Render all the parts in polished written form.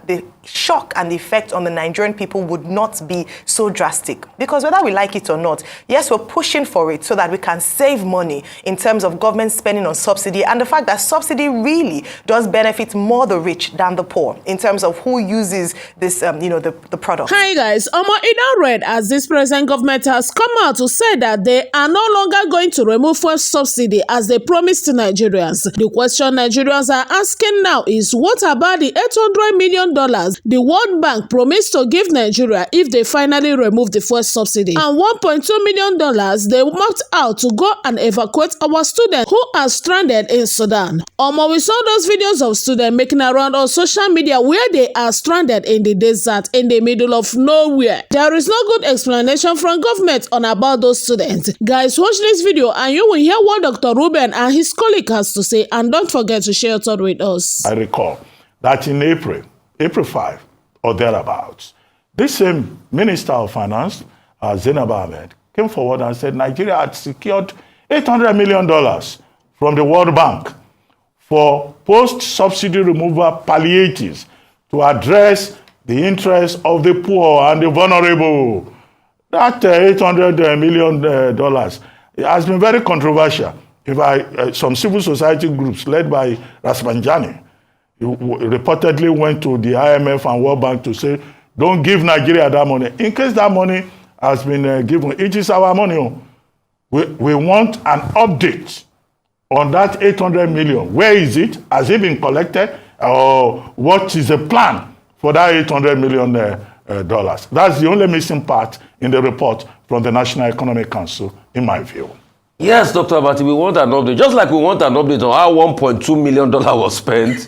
the shock and the effect on the Nigerian people would not be so drastic. Because whether we like it or not, yes, we're pushing for it so that we can save money in terms of government spending on subsidy, and the fact that subsidy really does benefit more the rich than the poor in terms of who uses this, the product. Hi guys, it now read as this present government has come out to say that they are no longer going to remove fuel subsidy as they promised to Nigerians. The question Nigerians are asking now is, what about the $800 million the World Bank promised to give Nigeria if they finally remove the fuel subsidy, and $1.2 million they marked out to go and evacuate our students who are stranded in Sudan? We saw those videos of students making around on social media where they are stranded in the desert in the middle of nowhere. There is no good explanation from government on about those students. Guys, watch this video and you will hear what Dr. Rueben and his colleague has to say, and don't forget to share your thought with us. I recall that in April 5 or thereabouts, this same Minister of Finance, Zainab Ahmed, came forward and said Nigeria had secured $800 million from the World Bank for post-subsidy removal palliatives to address the interests of the poor and the vulnerable. That $800 million has been very controversial. Some civil society groups led by Rasmanjani reportedly went to the IMF and World Bank to say, don't give Nigeria that money. In case that money has been given, it is our money. We want an update on that 800 million. Where is it? Has it been collected? Or what is the plan for that $800 million? That's the only missing part in the report from the National Economic Council, in my view. Yes, Dr. Abati, we want an update. Just like we want an update on how $1.2 million was spent.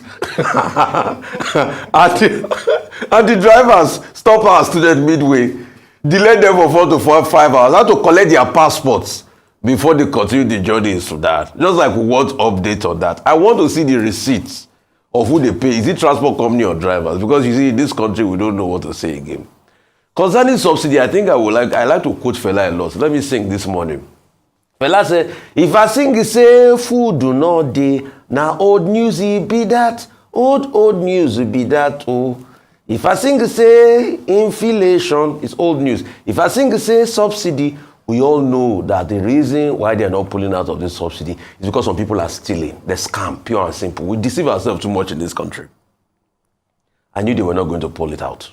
and the drivers stop our students midway, delayed them for 4 to 5 hours, had to collect their passports before they continue the journey in Sudan. Just like we want update on that. I want to see the receipts of who they pay. Is it transport company or drivers? Because you see, in this country, we don't know what to say again. Concerning subsidy, I think I like to quote Fela a lot. Let me sing this morning. Fela say, if I sing, you say, food do not dey. Now old news, it be that. Old news, it be that. Oh. If I sing, you say, inflation, it's old news. If I sing, you say, subsidy, we all know that the reason why they are not pulling out of this subsidy is because some people are stealing. They scam, pure and simple. We deceive ourselves too much in this country. I knew they were not going to pull it out.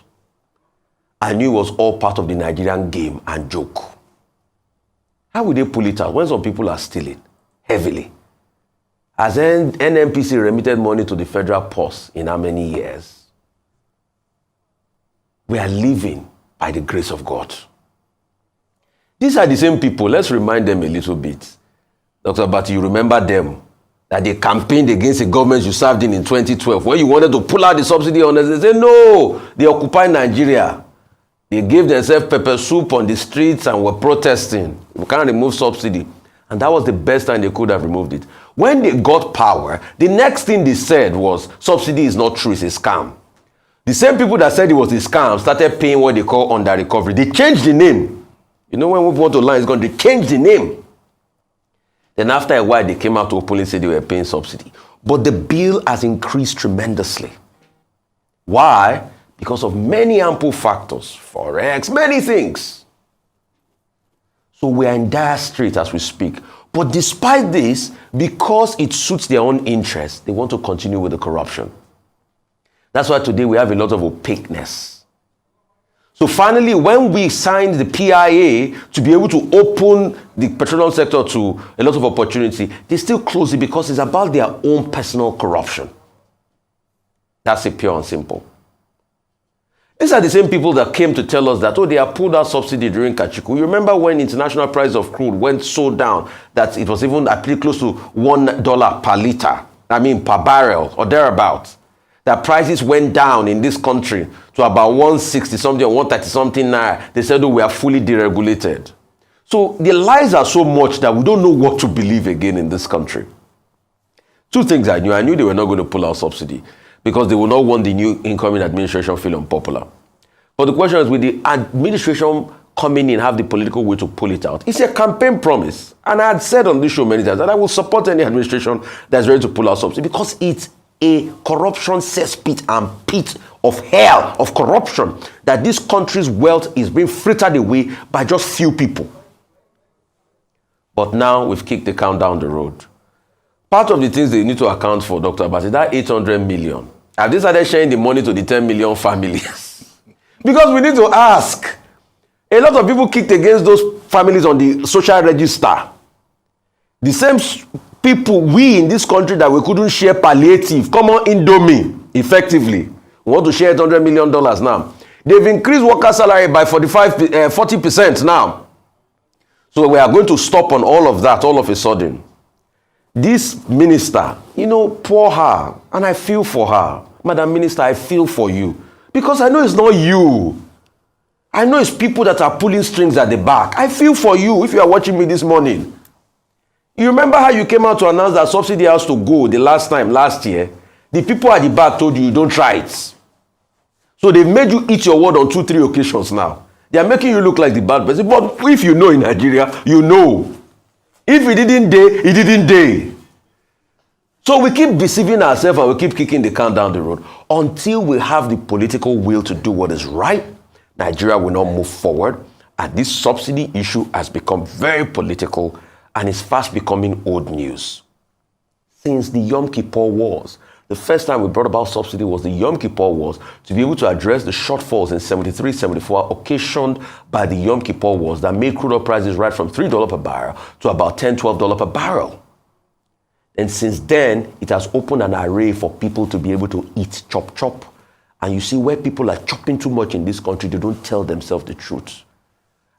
I knew it was all part of the Nigerian game and joke. How would they pull it out when some people are stealing heavily? Has NNPC remitted money to the federal purse in how many years? We are living by the grace of God. These are the same people. Let's remind them a little bit. Dr. Abati, you remember them, that they campaigned against the government you served in 2012, when you wanted to pull out the subsidy on us. They said, no, they occupy Nigeria. They gave themselves pepper soup on the streets and were protesting. We can't remove subsidy. And that was the best time they could have removed it. When they got power, the next thing they said was, subsidy is not true, it's a scam. The same people that said it was a scam started paying what they call under recovery. They changed the name. You know, when we want to line, it's going to change the name. Then after a while, they came out to openly say they were paying subsidy. But the bill has increased tremendously. Why? Because of many ample factors, forex, many things. So we are in dire straits as we speak. But despite this, because it suits their own interests, they want to continue with the corruption. That's why today we have a lot of opaqueness. So finally, when we signed the PIA to be able to open the petroleum sector to a lot of opportunity, they still close it because it's about their own personal corruption. That's it, pure and simple. These are the same people that came to tell us that, oh, they have pulled out subsidy during Kachiku. You remember when international price of crude went so down that it was even pretty close to $1 per liter, per barrel or thereabouts. That prices went down in this country to about 160 something or 130 something naira. They said, oh, we are fully deregulated. So the lies are so much that we don't know what to believe again in this country. Two things I knew. I knew they were not going to pull out subsidy because they would not want the new incoming administration feel unpopular. But the question is, with the administration coming in, have the political will to pull it out? It's a campaign promise. And I had said on this show many times that I will support any administration that's ready to pull out subsidy because it's a corruption cesspit and pit of hell, of corruption, that this country's wealth is being frittered away by just few people. But now we've kicked the can down the road. Part of the things they need to account for, Dr. Abati, that 800 million. Have they started sharing the money to the 10 million families? Because we need to ask. A lot of people kicked against those families on the social register. The same people, we in this country, that we couldn't share palliative, common Indomie, effectively. We want to share $800 million now. They've increased worker salary by 40% now. So we are going to stop on all of that all of a sudden. This minister, poor her, and I feel for her. Madam Minister, I feel for you. Because I know it's not you. I know it's people that are pulling strings at the back. I feel for you if you are watching me this morning. You remember how you came out to announce that subsidy has to go the last year? The people at the back told you don't try it. So they've made you eat your word on 2-3 occasions now. They are making you look like the bad person. But if you know in Nigeria, you know. If it didn't day, it didn't day. So we keep deceiving ourselves and we keep kicking the can down the road. Until we have the political will to do what is right, Nigeria will not move forward. And this subsidy issue has become very political and is fast becoming old news. Since the Yom Kippur Wars, the first time we brought about subsidy was the Yom Kippur Wars, to be able to address the shortfalls in 73, 74 occasioned by the Yom Kippur Wars that made crude oil prices rise from $3 per barrel to about $10, $12 per barrel. And since then, it has opened an array for people to be able to eat, chop. And you see, where people are chopping too much in this country, they don't tell themselves the truth.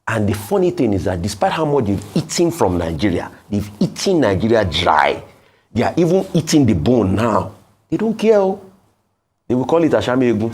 And the funny thing is that despite how much they've eaten from Nigeria, they've eaten Nigeria dry. They are even eating the bone now. They don't care. They will call it Ashame Egu.